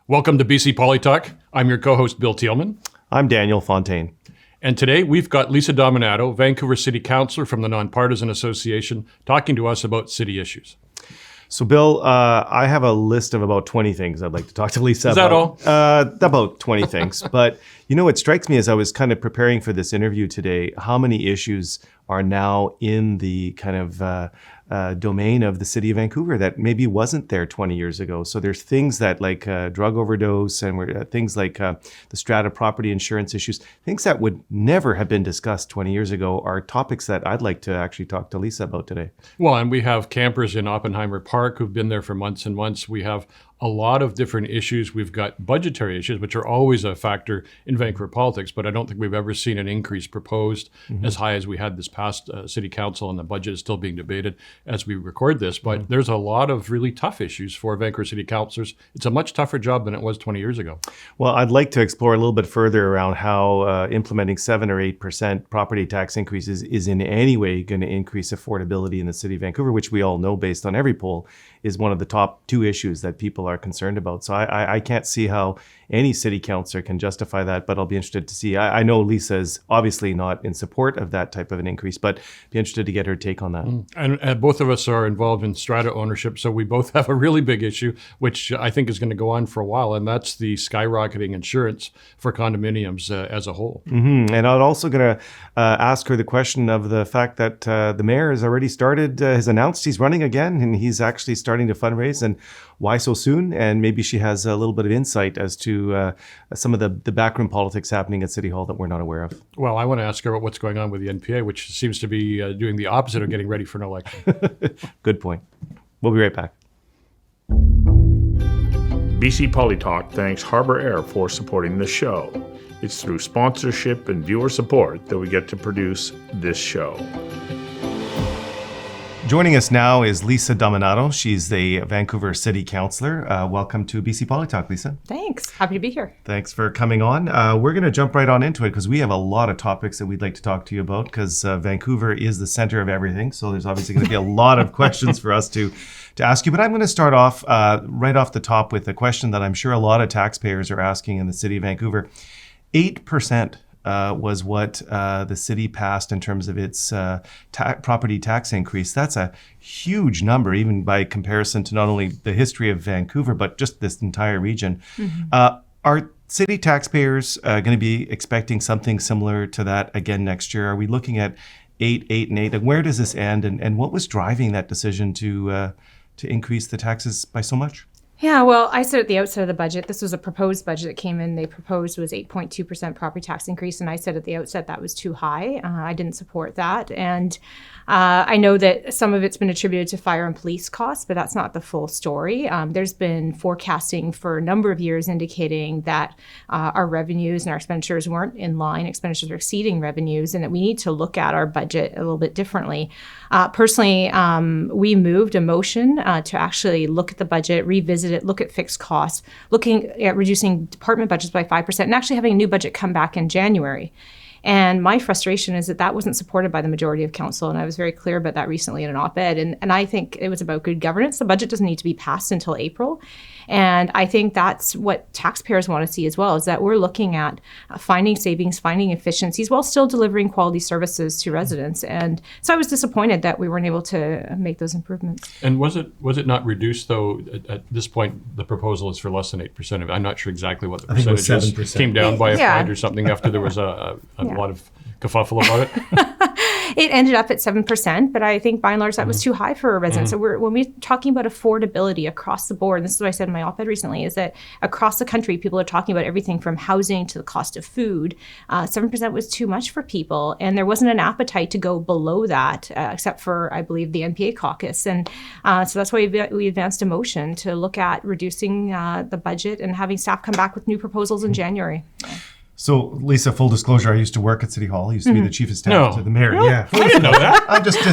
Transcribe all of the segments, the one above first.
Welcome to BC Poly Talk. I'm your co-host, Bill Thielman. I'm Daniel Fontaine. And today we've got Lisa Dominato, Vancouver City Councillor from the Nonpartisan Association, talking to us about city issues. So, Bill, I have a list of about 20 things I'd like to talk to Lisa about. Is that all? About 20 things. But, you know, it strikes me as I was kind of preparing for this interview today, how many issues are now in the kind of domain of the City of Vancouver that maybe wasn't there 20 years ago. So there's things that like drug overdose and things like the strata property insurance issues, things that would never have been discussed 20 years ago are topics that I'd like to actually talk to Lisa about today. Well, and we have campers in Oppenheimer Park who've been there for months and months. We have a lot of different issues. We've got budgetary issues, which are always a factor in Vancouver politics, but I don't think we've ever seen an increase proposed as high as we had this past city council, and the budget is still being debated as we record this. But there's a lot of really tough issues for Vancouver city councillors. It's a much tougher job than it was 20 years ago. Well, I'd like to explore a little bit further around how implementing 7 or 8% property tax increases is in any way going to increase affordability in the city of Vancouver, which we all know based on every poll is one of the top 2 issues that people are concerned about. So I can't see how any city councillor can justify that, but I'll be interested to see. I know Lisa is obviously not in support of that type of an increase, but be interested to get her take on that. And both of us are involved in strata ownership, so we both have a really big issue, which I think is going to go on for a while, and that's the skyrocketing insurance for condominiums as a whole. And I'm also going to ask her the question of the fact that the mayor has already started, has announced he's running again, and he's actually starting to fundraise, and why so soon? And maybe she has a little bit of insight as to some of the backroom politics happening at City Hall that we're not aware of. Well, I want to ask her about what's going on with the NPA, which seems to be doing the opposite of getting ready for an election. Good point. We'll be right back. BC Poly Talk thanks Harbour Air for supporting the show. It's through sponsorship and viewer support that we get to produce this show. Joining us now is Lisa Dominato. She's the Vancouver City Councillor. Welcome to BC Poly Talk, Lisa. Thanks. Happy to be here. Thanks for coming on. We're going to jump right on into it because we have a lot of topics that we'd like to talk to you about because Vancouver is the center of everything. So there's obviously going to be a lot of questions for us to ask you. But I'm going to start off right off the top with a question that I'm sure a lot of taxpayers are asking in the city of Vancouver. 8% was what the city passed in terms of its property tax increase. That's a huge number, even by comparison to not only the history of Vancouver, but just this entire region. Are city taxpayers going to be expecting something similar to that again next year? Are we looking at 8, 8, and 8? And where does this end? And what was driving that decision to increase the taxes by so much? Yeah, well, I said at the outset of the budget, this was a proposed budget that came in. They proposed was 8.2% property tax increase. And I said at the outset that was too high. I didn't support that. And I know that some of it's been attributed to fire and police costs, but that's not the full story. There's been forecasting for a number of years indicating that our revenues and our expenditures weren't in line. Expenditures are exceeding revenues, and that we need to look at our budget a little bit differently. Personally, we moved a motion to actually look at the budget, revisit it, look at fixed costs, looking at reducing department budgets by 5%, and actually having a new budget come back in January. And my frustration is that that wasn't supported by the majority of council. And I was very clear about that recently in an op-ed. And I think it was about good governance. The budget doesn't need to be passed until April. And I think that's what taxpayers want to see as well, is that we're looking at finding savings, finding efficiencies while still delivering quality services to residents. And so I was disappointed that we weren't able to make those improvements. And was it not reduced, though? At this point, the proposal is for less than 8%. I'm not sure exactly what the percentage is. 7%. Came down by a point or something after there was a lot of kerfuffle about it. It ended up at 7%, but I think by and large that was too high for a resident. So when we're talking about affordability across the board, and this is what I said in my op-ed recently, is that across the country, people are talking about everything from housing to the cost of food. 7% was too much for people, and there wasn't an appetite to go below that, except for, I believe, the NPA caucus. And so that's why we advanced a motion to look at reducing the budget and having staff come back with new proposals in January. So, Lisa, full disclosure, I used to work at City Hall. I used to be the chief of staff to the mayor. Really? Yeah. I didn't know that.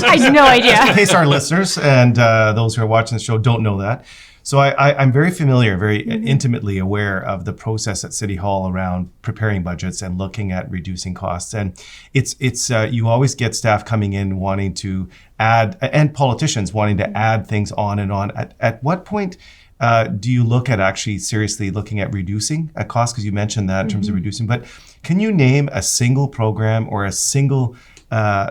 I had no idea. Just in case our listeners and those who are watching the show don't know that. So I'm very familiar, very intimately aware of the process at City Hall around preparing budgets and looking at reducing costs. And it's you always get staff coming in wanting to add, and politicians wanting to add things on and on. At what point do you look at actually seriously looking at reducing a cost? Because you mentioned that in terms of reducing, but can you name a single program or a single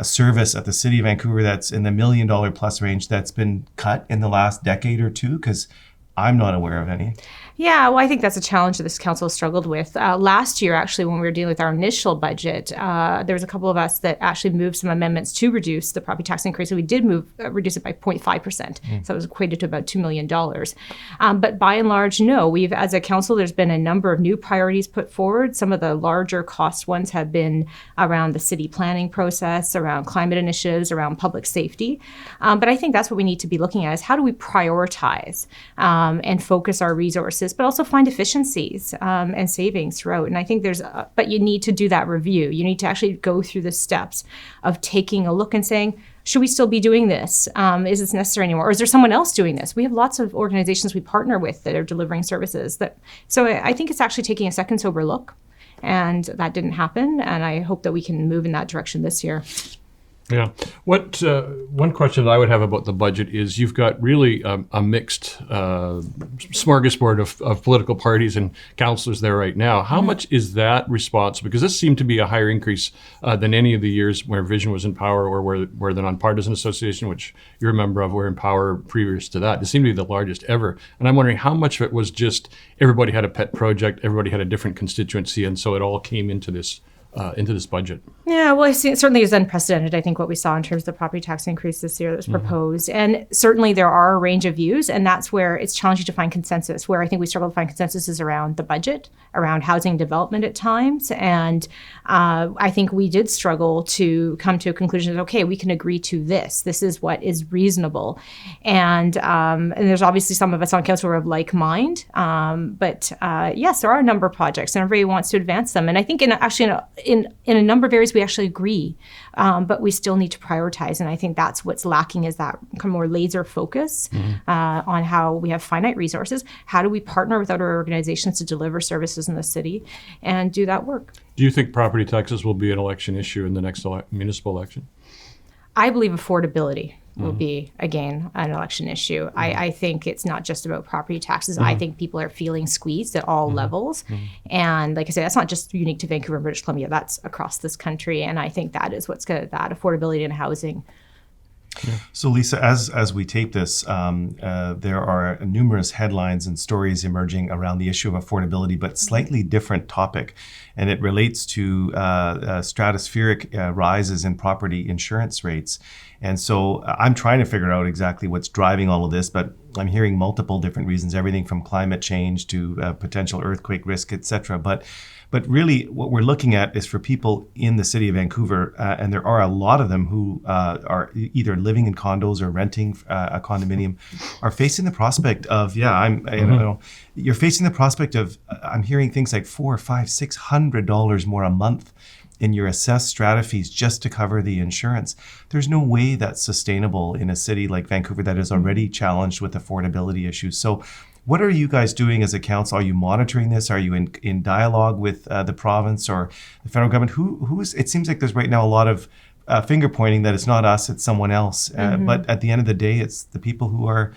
service at the City of Vancouver that's in the $1 million plus range that's been cut in the last decade or two? Because I'm not aware of any. Yeah, well, I think that's a challenge that this council has struggled with. Last year, actually, when we were dealing with our initial budget, there was a couple of us that actually moved some amendments to reduce the property tax increase. So we did reduce it by 0.5%. So it was equated to about $2 million. But by and large, no. We've, as a council, there's been a number of new priorities put forward. Some of the larger cost ones have been around the city planning process, around climate initiatives, around public safety. But I think that's what we need to be looking at is how do we prioritize and focus our resources, but also find efficiencies and savings throughout. And I think but you need to do that review. You need to actually go through the steps of taking a look and saying, should we still be doing this? Is this necessary anymore? Or is there someone else doing this? We have lots of organizations we partner with that are delivering services. So I think it's actually taking a second sober look. And that didn't happen. And I hope that we can move in that direction this year. Yeah. One question that I would have about the budget is you've got really a mixed smorgasbord of political parties and councillors there right now. How much is that responsible? Because this seemed to be a higher increase than any of the years where Vision was in power or where the Nonpartisan Association, which you're a member of, were in power previous to that. It seemed to be the largest ever. And I'm wondering how much of it was just everybody had a pet project, everybody had a different constituency, and so it all came into this budget. Yeah, well, I see it certainly is unprecedented, I think, what we saw in terms of the property tax increase this year that was proposed. And certainly there are a range of views, and that's where it's challenging to find consensus. Where I think we struggle to find consensus is around the budget, around housing development at times. And I think we did struggle to come to a conclusion that, okay, we can agree to this. This is what is reasonable. And there's obviously some of us on council who are of like mind. But yes, there are a number of projects, and everybody wants to advance them. And I think in a number of areas we actually agree, but we still need to prioritize. And I think that's what's lacking is that kind of more laser focus on how we have finite resources. How do we partner with other organizations to deliver services in the city and do that work? Do you think property taxes will be an election issue in the next municipal election? I believe affordability will be, again, an election issue. I think it's not just about property taxes. I think people are feeling squeezed at all levels. And like I say, that's not just unique to Vancouver and British Columbia. That's across this country. And I think that is what's good, that affordability in housing. So Lisa, as we tape this, there are numerous headlines and stories emerging around the issue of affordability, but slightly different topic. And it relates to stratospheric rises in property insurance rates. And so I'm trying to figure out exactly what's driving all of this, but I'm hearing multiple different reasons, everything from climate change to potential earthquake risk, et cetera. But really what we're looking at is for people in the city of Vancouver, and there are a lot of them who are either living in condos or renting a condominium, are facing the prospect of, you're facing the prospect of, I'm hearing things like $400, $500, $600 more a month in your assessed strata fees just to cover the insurance. There's no way that's sustainable in a city like Vancouver that is already challenged with affordability issues. So what are you guys doing as a council? Are you monitoring this? Are you in dialogue with the province or the federal government? Who's? It seems like there's right now a lot of finger pointing that it's not us, it's someone else. But at the end of the day, it's the people who are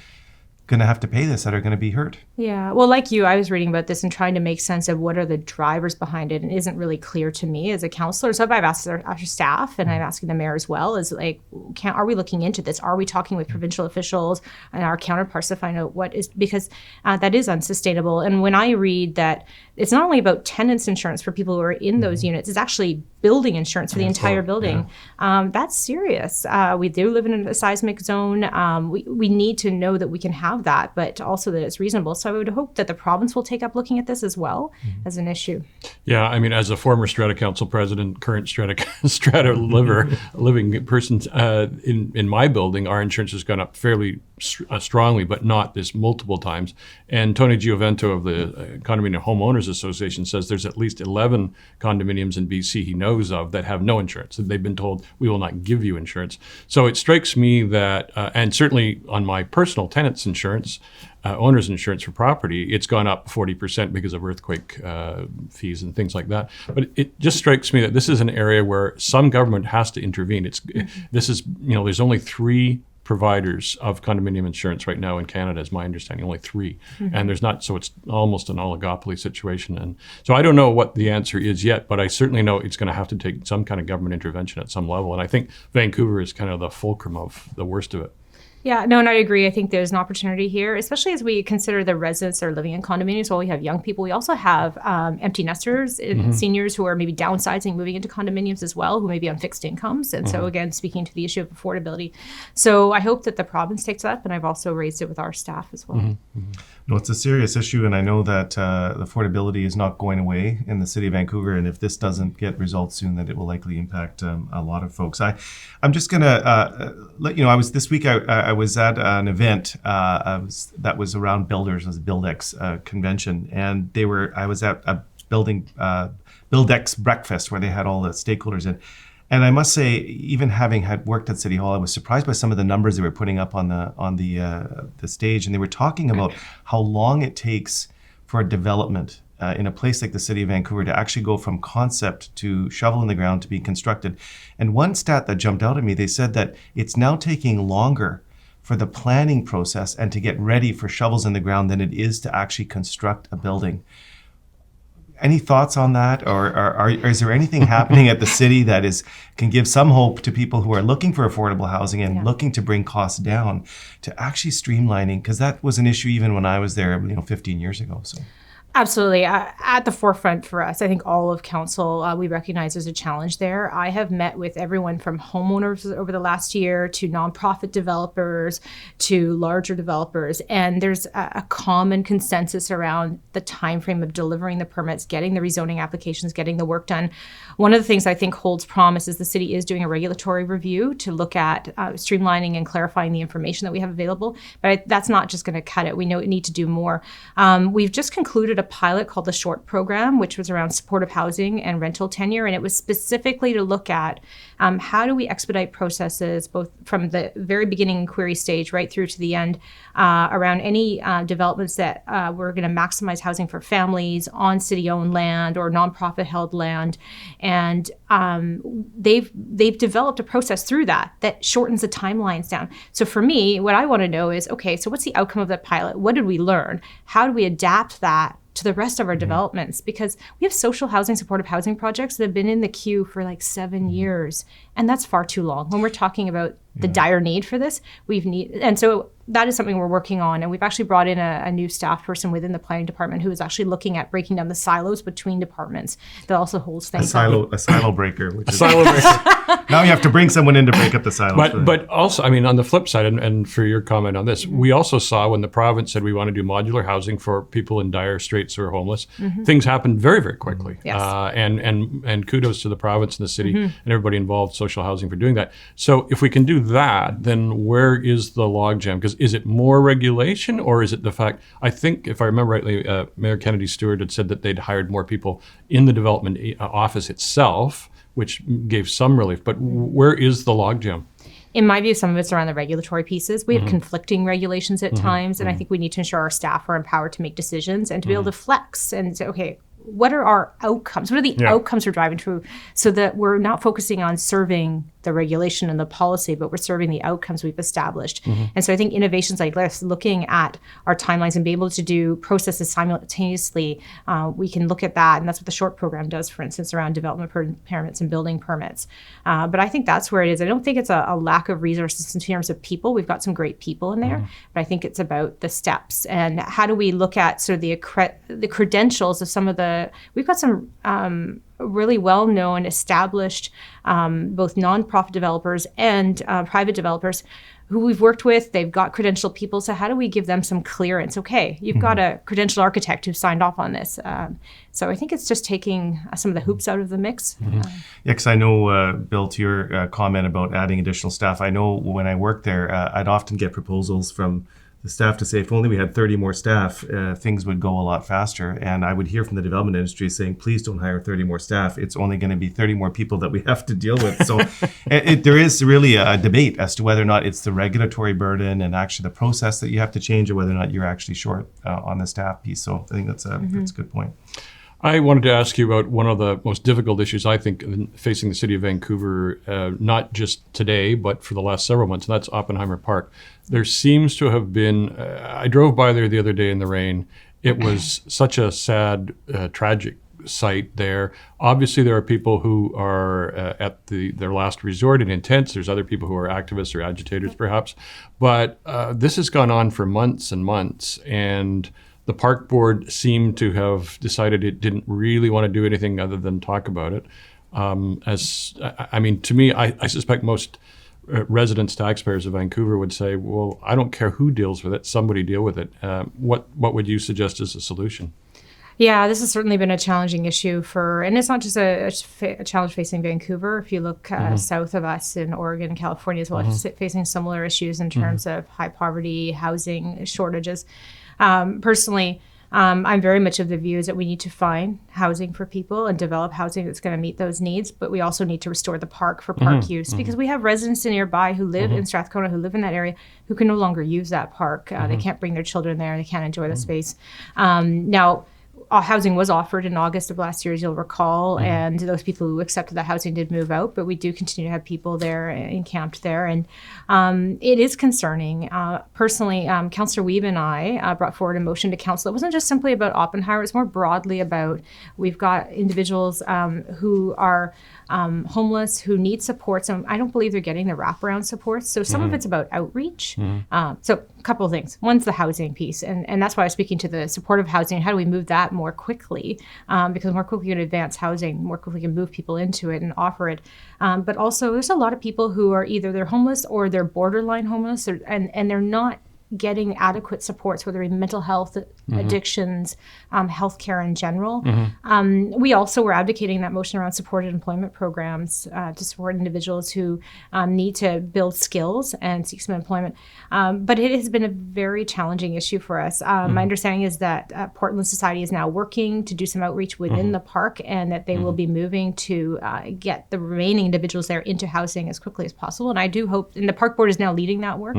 going to have to pay this that are going to be hurt. Yeah, well, like you, I was reading about this and trying to make sense of what are the drivers behind it, and it isn't really clear to me as a councillor. So I've asked our staff, and I'm asking the mayor as well, is like, are we looking into this? Are we talking with provincial officials and our counterparts to find out what is, because that is unsustainable. And when I read that it's not only about tenants insurance for people who are in those units, it's actually building insurance for the entire building. Yeah. That's serious. We do live in a seismic zone. We need to know that we can have that, but also that it's reasonable. So I would hope that the province will take up looking at this as well as an issue. Yeah, I mean, as a former Strata Council president, current Strata living person, in my building, our insurance has gone up fairly strongly, but not this multiple times. And Tony Giovento of the Condominium Homeowners Association says there's at least 11 condominiums in BC he knows of that have no insurance. They've been told, we will not give you insurance. So it strikes me that, and certainly on my personal tenant's insurance, owner's insurance for property, it's gone up 40% because of earthquake fees and things like that. But it just strikes me that this is an area where some government has to intervene. This is, there's only 3 providers of condominium insurance right now in Canada, is my understanding, only 3. And there's not, so it's almost an oligopoly situation. And so I don't know what the answer is yet, but I certainly know it's going to have to take some kind of government intervention at some level. And I think Vancouver is kind of the fulcrum of the worst of it. Yeah, no, and I agree. I think there's an opportunity here, especially as we consider the residents that are living in condominiums. While we have young people, we also have empty nesters, seniors who are maybe downsizing, moving into condominiums as well, who may be on fixed incomes. And so again, speaking to the issue of affordability. So I hope that the province takes that up, and I've also raised it with our staff as well. No, it's a serious issue, and I know that the affordability is not going away in the city of Vancouver, and if this doesn't get resolved soon, that it will likely impact a lot of folks. I'm just going to let you know, this week I was at an event that was around builders, it was a Buildex convention, and I was at a Buildex breakfast where they had all the stakeholders in. And I must say, even having had worked at City Hall, I was surprised by some of the numbers they were putting up on the stage, and they were talking about how long it takes for a development in a place like the City of Vancouver to actually go from concept to shovel in the ground to be constructed. And one stat that jumped out at me, they said that it's now taking longer for the planning process and to get ready for shovels in the ground than it is to actually construct a building. Any thoughts on that, or is there anything happening at the city that can give some hope to people who are looking for affordable housing and looking to bring costs down to actually streamlining? Because that was an issue even when I was there, 15 years ago. So. Absolutely. At the forefront for us, I think all of council, we recognize there's a challenge there. I have met with everyone from homeowners over the last year to nonprofit developers to larger developers, and there's a common consensus around the timeframe of delivering the permits, getting the rezoning applications, getting the work done. One of the things I think holds promise is the city is doing a regulatory review to look at streamlining and clarifying the information that we have available, but that's not just going to cut it. We know we need to do more. We've just concluded a pilot called the SHORT program, which was around supportive housing and rental tenure. And it was specifically to look at how do we expedite processes, both from the very beginning inquiry stage right through to the end, around any developments that we're going to maximize housing for families on city-owned land or nonprofit-held land. And they've developed a process through that shortens the timelines down. So for me, what I want to know is, okay, so what's the outcome of that pilot? What did we learn? How do we adapt that to the rest of our developments? Because we have social housing, supportive housing projects that have been in the queue for like 7 years, and that's far too long. When we're talking about the dire need for this, and so that is something we're working on, and we've actually brought in a new staff person within the planning department who is actually looking at breaking down the silos between departments. That also holds things a silo breaker, now you have to bring someone in to break up the silos. But also, I mean, on the flip side, and for your comment on this, we also saw when the province said we want to do modular housing for people in dire straits who are homeless, things happened very, very quickly. Yes. And kudos to the province and the city and everybody involved, social housing, for doing that. So if we can do that, then where is the logjam? Because is it more regulation, or is it the fact, I think if I remember rightly, Mayor Kennedy Stewart had said that they'd hired more people in the development office itself, which gave some relief. But where is the logjam? In my view, some of it's around the regulatory pieces. We have conflicting regulations at times, and I think we need to ensure our staff are empowered to make decisions and to be able to flex and say, okay, what are our outcomes? What are the outcomes we're driving to, so that we're not focusing on serving the regulation and the policy, but we're serving the outcomes we've established. And so I think innovations like this, looking at our timelines and be able to do processes simultaneously, we can look at that. And that's what the SHORT program does, for instance, around development permits and building permits. But I think that's where it is. I don't think it's a lack of resources in terms of people. We've got some great people in there, but I think it's about the steps and how do we look at sort of the credentials of some of we've got some really well-known, established, both nonprofit developers and private developers who we've worked with. They've got credentialed people. So how do we give them some clearance? Okay, you've got a credentialed architect who signed off on this. So I think it's just taking some of the hoops out of the mix. Yeah, because I know, Bill, to your comment about adding additional staff, I know when I worked there, I'd often get proposals from the staff to say, if only we had 30 more staff, things would go a lot faster. And I would hear from the development industry saying, please don't hire 30 more staff. It's only going to be 30 more people that we have to deal with. So there is really a debate as to whether or not it's the regulatory burden and actually the process that you have to change, or whether or not you're actually short on the staff piece. So I think that's a good point. I wanted to ask you about one of the most difficult issues, I think, facing the City of Vancouver, not just today, but for the last several months, and that's Oppenheimer Park. There seems to have been, I drove by there the other day in the rain. It was such a sad, tragic sight there. Obviously, there are people who are at their last resort and intense. There's other people who are activists or agitators, perhaps. But this has gone on for months and months, and the park board seemed to have decided it didn't really want to do anything other than talk about it. To me, I suspect most residents, taxpayers of Vancouver would say, well, I don't care who deals with it, somebody deal with it. What would you suggest as a solution? Yeah, this has certainly been a challenging issue and it's not just a challenge facing Vancouver. If you look south of us in Oregon and California as well, facing similar issues in terms of high poverty, housing shortages. Personally, I'm very much of the view is that we need to find housing for people and develop housing that's going to meet those needs, but we also need to restore the park for park use because we have residents nearby who live in Strathcona, who live in that area, who can no longer use that park. They can't bring their children there. They can't enjoy the space. Now, housing was offered in August of last year, as you'll recall, and those people who accepted that housing did move out, but we do continue to have people there encamped there, and it is concerning. Personally, Councillor Wiebe and I brought forward a motion to council. It wasn't just simply about Oppenheimer, it's more broadly about we've got individuals who are homeless, who need supports, and I don't believe they're getting the wraparound supports. So some of it's about outreach. So a couple of things. One's the housing piece, and that's why I was speaking to the supportive housing. How do we move that more quickly? Because more quickly you can advance housing, more quickly you can move people into it and offer it. But also there's a lot of people who are either they're homeless or they're borderline homeless, and they're not getting adequate supports, whether in mental health, addictions, healthcare in general. We also were advocating that motion around supported employment programs to support individuals who need to build skills and seek some employment. But it has been a very challenging issue for us. My understanding is that Portland Society is now working to do some outreach within the park, and that they will be moving to get the remaining individuals there into housing as quickly as possible. And I do hope, and the park board is now leading that work.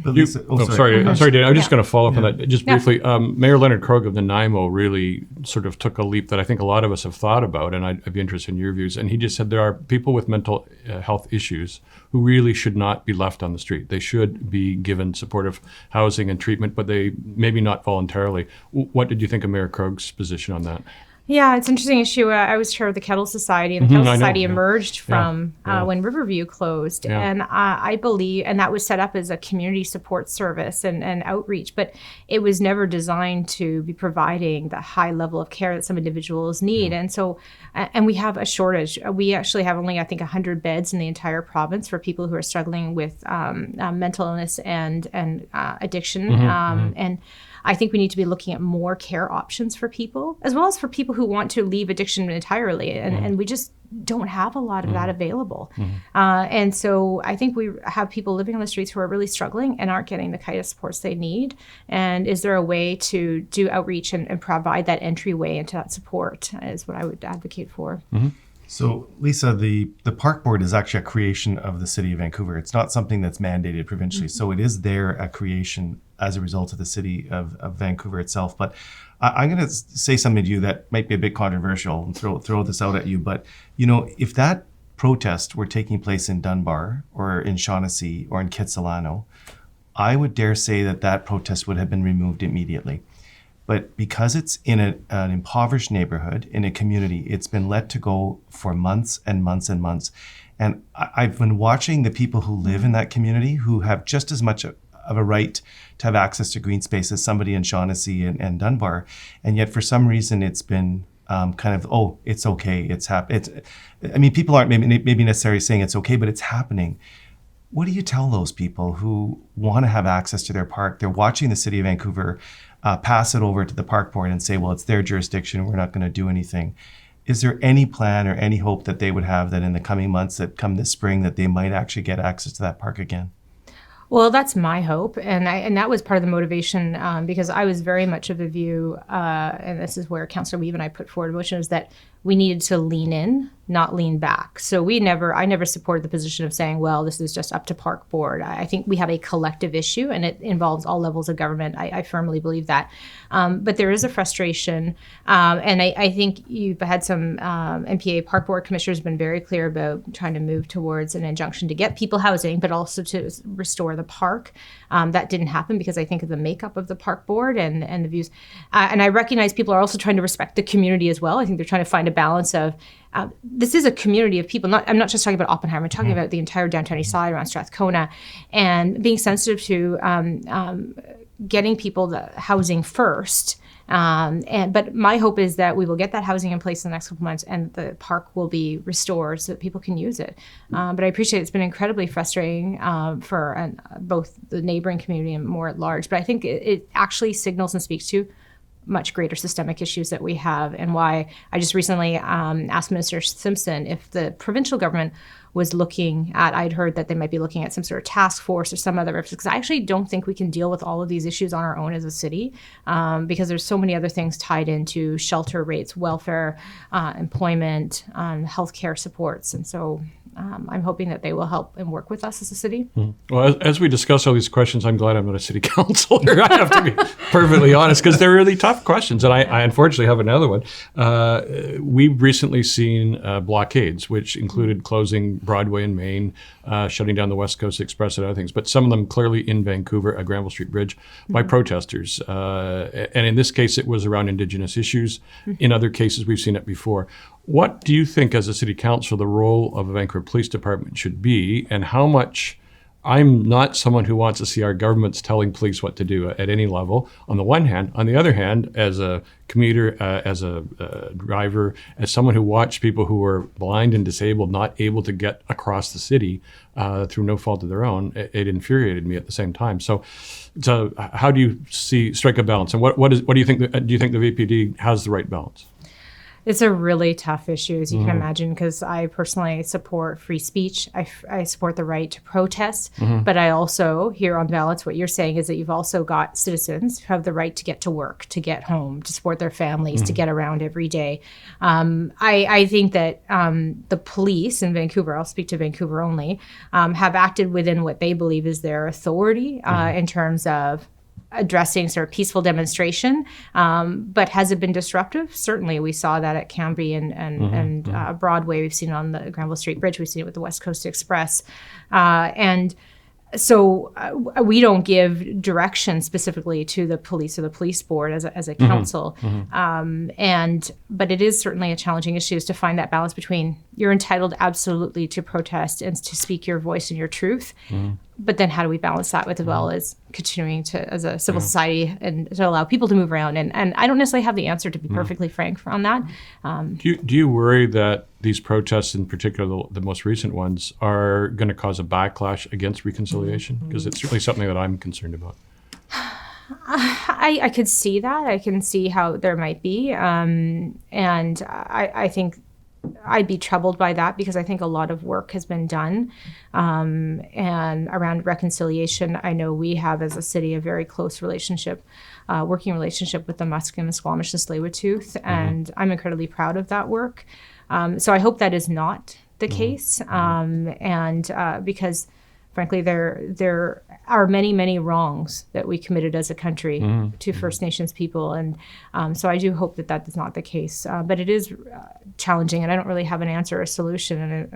Lisa, sorry, Dan. I'm just going to follow up on that just briefly. Mayor Leonard Krog of Nanaimo really sort of took a leap that I think a lot of us have thought about, and I'd be interested in your views. And he just said there are people with mental health issues who really should not be left on the street. They should be given supportive housing and treatment, but they maybe not voluntarily. What did you think of Mayor Krog's position on that? Yeah, it's an interesting issue. I was chair of the Kettle Society, and the Kettle Society emerged from when Riverview closed. And I believe, and that was set up as a community support service and outreach, but it was never designed to be providing the high level of care that some individuals need. And so, and we have a shortage. We actually have only, I think, 100 beds in the entire province for people who are struggling with mental illness and addiction. And I think we need to be looking at more care options for people, as well as for people who want to leave addiction entirely. And we just don't have a lot of that available. And so I think we have people living on the streets who are really struggling and aren't getting the kind of supports they need. And is there a way to do outreach and provide that entryway into that support is what I would advocate for. So, Lisa, the park board is actually a creation of the City of Vancouver. It's not something that's mandated provincially. So it is there a creation as a result of the City of Vancouver itself. But I'm going to say something to you that might be a bit controversial and throw this out at you. But, if that protest were taking place in Dunbar or in Shaughnessy or in Kitsilano, I would dare say that protest would have been removed immediately. But because it's in an impoverished neighborhood, in a community, it's been let to go for months and months and months. And I've been watching the people who live in that community who have just as much of a right to have access to green space as somebody in Shaughnessy and Dunbar. And yet for some reason it's been it's okay, it's happening. People aren't maybe necessarily saying it's okay, but it's happening. What do you tell those people who want to have access to their park? They're watching the City of Vancouver pass it over to the park board and say, well, it's their jurisdiction, we're not going to do anything. Is there any plan or any hope that they would have that in the coming months, that come this spring, that they might actually get access to that park again? Well, that's my hope, and that was part of the motivation because I was very much of the view, and this is where Councillor Wiebe and I put forward a motion, is that we needed to lean in, not lean back. So I never supported the position of saying, well, this is just up to Park Board. I think we have a collective issue and it involves all levels of government. I firmly believe that. But there is a frustration. And I think you've had some MPA Park Board commissioners been very clear about trying to move towards an injunction to get people housing, but also to restore the park. That didn't happen because I think of the makeup of the Park Board and the views. And I recognize people are also trying to respect the community as well. I think they're trying to find a balance of this is a community of people. I'm not just talking about Oppenheimer. I'm talking about the entire downtown east side around Strathcona, and being sensitive to getting people the housing first. But my hope is that we will get that housing in place in the next couple months, and the park will be restored so that people can use it. But I appreciate it's been incredibly frustrating for both the neighboring community and more at large. But I think it actually signals and speaks to much greater systemic issues that we have, and why I just recently asked Minister Simpson if the provincial government was looking at, I'd heard that they might be looking at some sort of task force or some other, because I actually don't think we can deal with all of these issues on our own as a city, because there's so many other things tied into shelter rates, welfare, employment, healthcare supports. And so I'm hoping that they will help and work with us as a city. Well, as we discuss all these questions, I'm glad I'm not a city councillor. I have to be perfectly honest, because they're really tough questions. And I unfortunately have another one. We've recently seen blockades, which included closing Broadway in Maine, shutting down the West Coast Express and other things, but some of them clearly in Vancouver at Granville Street Bridge by protesters. And in this case, it was around Indigenous issues. In other cases, we've seen it before. What do you think, as a city council, the role of the Vancouver Police Department should be, and how much? I'm not someone who wants to see our governments telling police what to do at any level, on the one hand. On the other hand, as a commuter, as a driver, as someone who watched people who were blind and disabled not able to get across the city through no fault of their own, it infuriated me at the same time. So how do you strike a balance? And what do you think? Do you think the VPD has the right balance? It's a really tough issue, as you can imagine, because I personally support free speech. I support the right to protest, but I also, here on balance, what you're saying is that you've also got citizens who have the right to get to work, to get home, to support their families, to get around every day. I think that the police in Vancouver, I'll speak to Vancouver only, have acted within what they believe is their authority in terms of addressing sort of peaceful demonstration, but has it been disruptive? Certainly, we saw that at Cambie and Broadway. We've seen it on the Granville Street Bridge. We've seen it with the West Coast Express, and so we don't give direction specifically to the police or the police board as a council, but it is certainly a challenging issue, is to find that balance between you're entitled absolutely to protest and to speak your voice and your truth. But then how do we balance that with, as well as continuing to, as a civil society, and to allow people to move around? And I don't necessarily have the answer, to be perfectly frank, on that. Do you worry that these protests, in particular the most recent ones, are going to cause a backlash against reconciliation? Because it's certainly something that I'm concerned about. I could see that. I can see how there might be. And I think I'd be troubled by that, because I think a lot of work has been done. And around reconciliation, I know we have, as a city, a very close relationship, working relationship with the Musqueam, Squamish, and Tsleil-Waututh, and I'm incredibly proud of that work. So I hope that is not the case, because frankly, there are many, many wrongs that we committed as a country to First Nations people. And so I do hope that is not the case. But it is challenging, and I don't really have an answer or a solution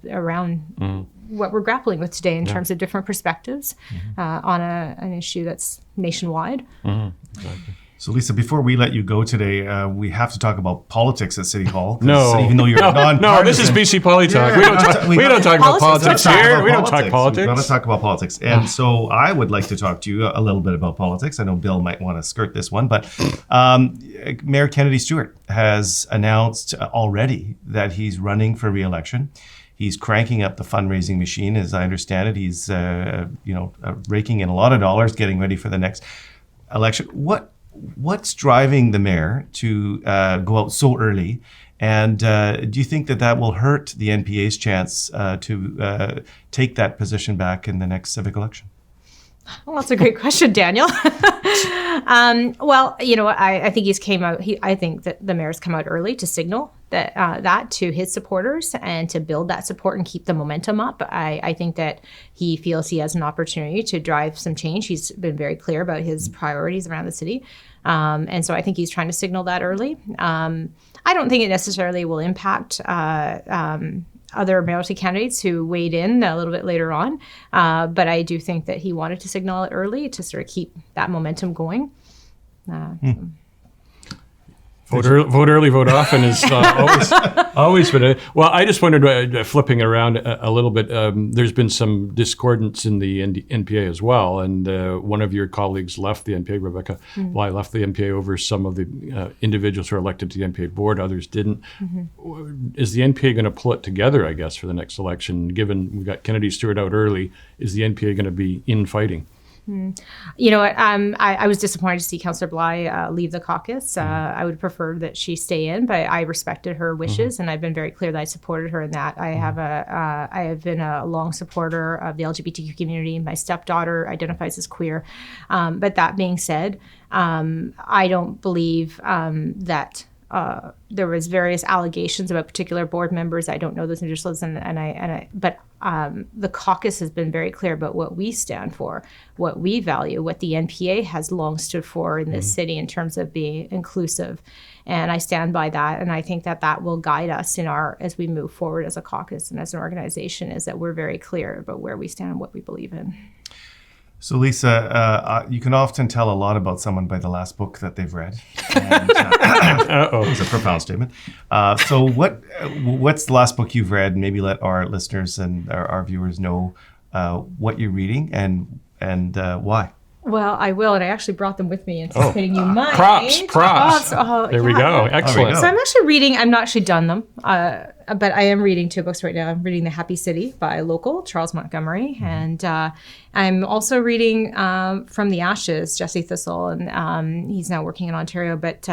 around what we're grappling with today in terms of different perspectives on an issue that's nationwide. Exactly. So, Lisa, before we let you go today, we have to talk about politics at City Hall. No, even though you're no, this is bcpoli talk. We don't talk about politics here. We don't talk politics. We're going to talk about politics. And so I would like to talk to you a little bit about politics. I know Bill might want to skirt this one, but Mayor Kennedy Stewart has announced already that he's running for re-election. He's cranking up the fundraising machine, as I understand it. He's raking in a lot of dollars, getting ready for the next election. What's driving the mayor to go out so early? And do you think that will hurt the NPA's chance to take that position back in the next civic election? Well, that's a great question, Daniel. Well, I think he's came out. I think that the mayor's come out early to signal that to his supporters and to build that support and keep the momentum up. I think that he feels he has an opportunity to drive some change. He's been very clear about his priorities around the city. And so I think he's trying to signal that early. I don't think it necessarily will impact other minority candidates who weighed in a little bit later on. But I do think that he wanted to signal it early to sort of keep that momentum going. Vote early, vote often is always been a... Well, I just wondered, flipping around a little bit, there's been some discordance in the NPA as well, and one of your colleagues left the NPA, Rebecca Bly, left the NPA over some of the individuals who are elected to the NPA board, others didn't. Is the NPA going to pull it together, I guess, for the next election? Given we got Kennedy Stewart out early, is the NPA going to be infighting? You know what? I was disappointed to see Councillor Bly leave the caucus. I would prefer that she stay in, but I respected her wishes, and I've been very clear that I supported her in that. I have been a long supporter of the LGBTQ community. My stepdaughter identifies as queer. But that being said, I don't believe that there was various allegations about particular board members. I don't know those individuals, but the caucus has been very clear about what we stand for, what we value, what the NPA has long stood for in this city in terms of being inclusive, and I stand by that. And I think that that will guide us as we move forward as a caucus and as an organization, is that we're very clear about where we stand and what we believe in. So, Lisa, you can often tell a lot about someone by the last book that they've read. And, it's a profound statement. So what's the last book you've read? Maybe let our listeners and our viewers know what you're reading and why. Well, I will, and I actually brought them with me, anticipating you might. Props. There we go. Excellent. So I'm actually reading, I've not actually done them, but I am reading two books right now. I'm reading The Happy City by local Charles Montgomery, and I'm also reading From the Ashes, Jesse Thistle, and he's now working in Ontario, but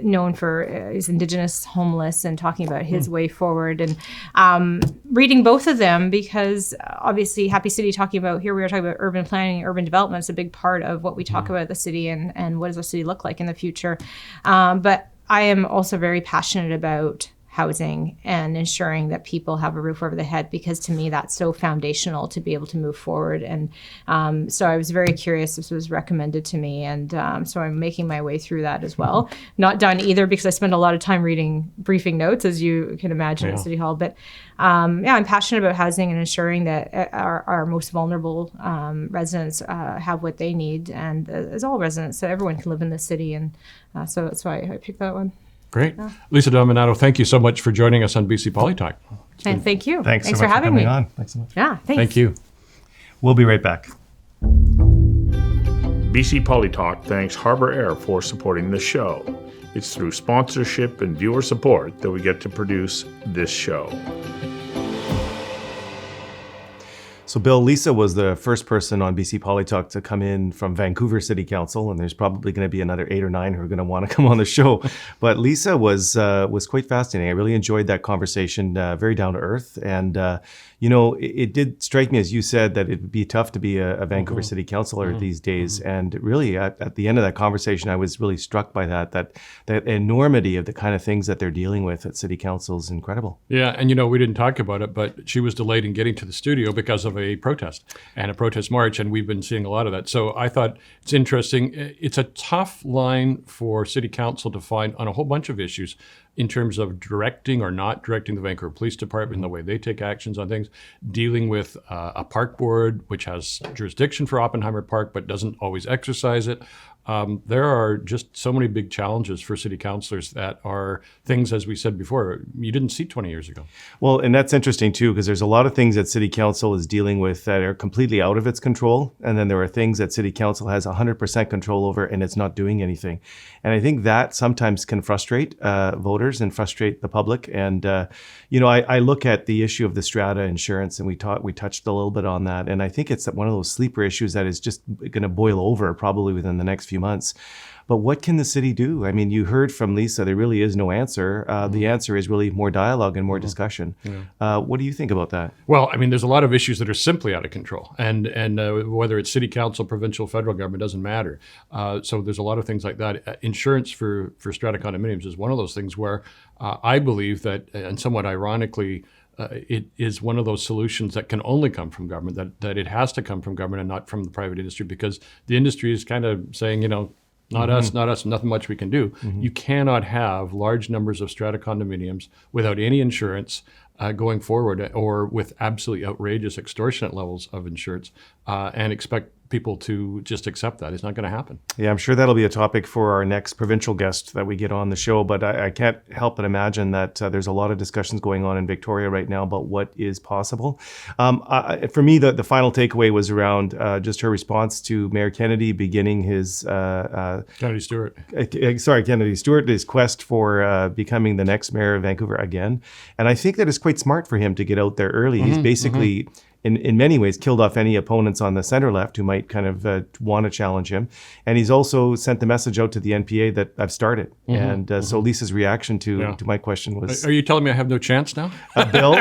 known for his Indigenous homeless and talking about his way forward. And reading both of them because obviously Happy City we are talking about urban planning, urban development is a big part of what we talk about the city and what does the city look like in the future. But I am also very passionate about housing and ensuring that people have a roof over their head, because to me that's so foundational to be able to move forward. And so I was very curious. This was recommended to me, and so I'm making my way through that as well. Not done either, because I spend a lot of time reading briefing notes, as you can imagine, at City Hall. But I'm passionate about housing and ensuring that our most vulnerable residents have what they need, and as all residents, so everyone can live in the city. And so that's why I picked that one. Great. Yeah. Lisa Dominato, thank you so much for joining us on BC Poli Talk. And thank you. Thanks so much for having coming me on. Thanks so much. Yeah, thanks. Thank you. We'll be right back. BC Poli Talk thanks Harbour Air for supporting the show. It's through sponsorship and viewer support that we get to produce this show. So, Bill, Lisa was the first person on BC Poli Talk to come in from Vancouver City Council, and there's probably going to be another 8 or 9 who are going to want to come on the show. But Lisa was quite fascinating. I really enjoyed that conversation, very down to earth. And, it did strike me, as you said, that it would be tough to be a Vancouver City Councillor these days. And really, at the end of that conversation, I was really struck by that enormity of the kind of things that they're dealing with at City Council is incredible. Yeah, and we didn't talk about it, but she was delayed in getting to the studio because of a protest and a protest march, and we've been seeing a lot of that. So I thought it's interesting. It's a tough line for City Council to find on a whole bunch of issues in terms of directing or not directing the Vancouver Police Department, the way they take actions on things, dealing with a park board which has jurisdiction for Oppenheimer Park but doesn't always exercise it. There are just so many big challenges for city councillors that are things, as we said before, you didn't see 20 years ago. Well, and that's interesting too, because there's a lot of things that City Council is dealing with that are completely out of its control. And then there are things that City Council has 100% control over and it's not doing anything. And I think that sometimes can frustrate voters and frustrate the public. And, I look at the issue of the strata insurance, and we touched a little bit on that. And I think it's one of those sleeper issues that is just going to boil over probably within the next few few months. But what can the city do? I mean, you heard from Lisa, there really is no answer. The answer is really more dialogue and more discussion. What do you think about that? Well, I mean, there's a lot of issues that are simply out of control, and whether it's city council, provincial, federal government, doesn't matter. So there's a lot of things like that. Insurance for strata condominiums is one of those things where I believe that, and somewhat ironically, it is one of those solutions that can only come from government, that it has to come from government and not from the private industry, because the industry is kind of saying, not us, nothing much we can do. You cannot have large numbers of strata condominiums without any insurance going forward, or with absolutely outrageous extortionate levels of insurance, and expect people to just accept that. It's not going to happen. Yeah, I'm sure that'll be a topic for our next provincial guest that we get on the show, but I can't help but imagine that there's a lot of discussions going on in Victoria right now about what is possible. For me, the final takeaway was around just her response to Mayor Kennedy beginning his... Kennedy Stewart. Kennedy Stewart, his quest for becoming the next mayor of Vancouver again. And I think that it's quite smart for him to get out there early. He's basically... in many ways, killed off any opponents on the center left who might kind of want to challenge him. And he's also sent the message out to the NPA that I've started. And so Lisa's reaction to my question was... Are you telling me I have no chance now? Bill,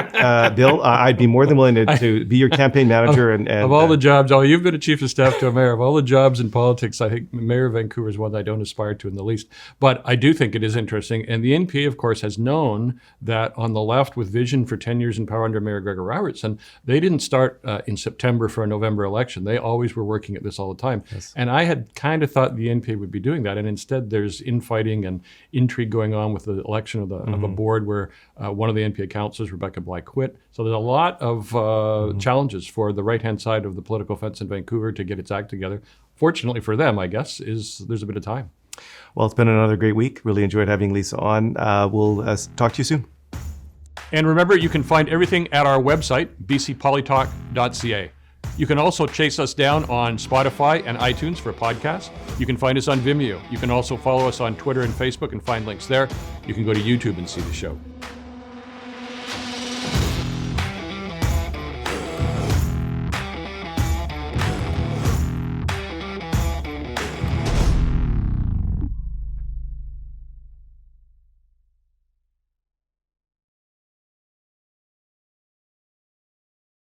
I'd be more than willing to be your campaign manager. And of all the jobs, you've been a chief of staff to a mayor. Of all the jobs in politics, I think Mayor of Vancouver is one that I don't aspire to in the least. But I do think it is interesting. And the NPA, of course, has known that on the left, with vision for 10 years in power under Mayor Gregor Robertson, they didn't start in September for a November election. They always were working at this all the time. Yes. And I had kind of thought the NPA would be doing that. And instead, there's infighting and intrigue going on with the election of a board where one of the NPA councillors, Rebecca Bly, quit. So there's a lot of challenges for the right-hand side of the political fence in Vancouver to get its act together. Fortunately for them, I guess, there's a bit of time. Well, it's been another great week. Really enjoyed having Lisa on. We'll talk to you soon. And remember, you can find everything at our website, bcpolitalk.ca. You can also chase us down on Spotify and iTunes for podcasts. You can find us on Vimeo. You can also follow us on Twitter and Facebook and find links there. You can go to YouTube and see the show.